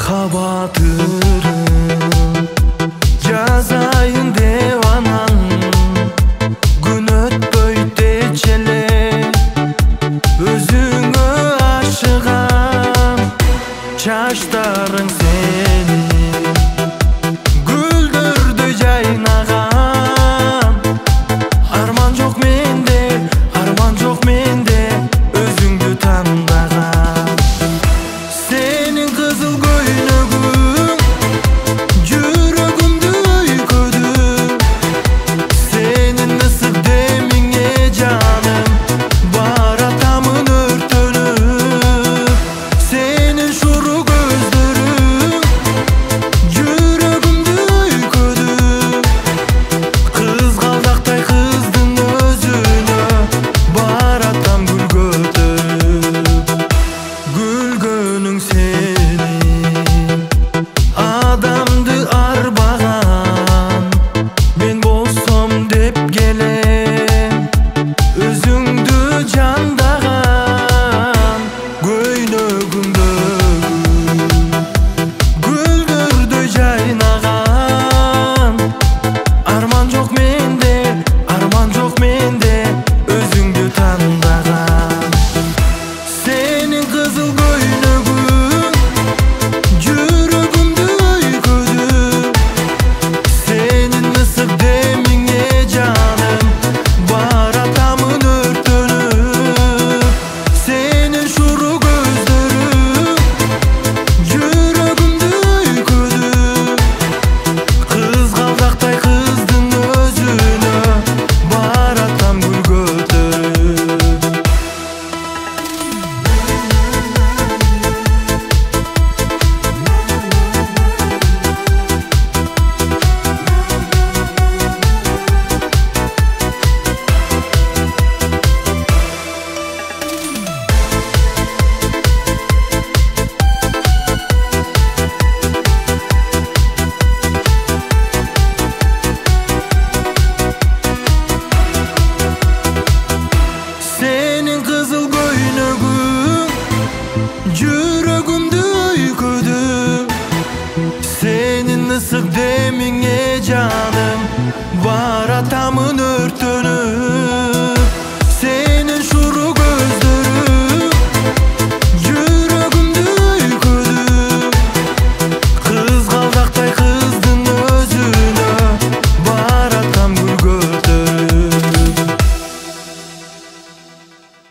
Махаббатырым жазайын деп анан күн өтпөйт эле өзүңө ашыгам чачтарың сенин гүлдөрдөй жайнаган арман жок менде өзүңдү тандаган сенин кызыл көйнөгүң жүрөгүмдү өйкөдү сенин ысык демиңе жаным баратамын өртөнүп сенин шуру көздөрүң жүрөгүмдү өйкөдү кызгалдактай кыздын өзүнө баратам гүл көтөрүп гүлгөнүң сен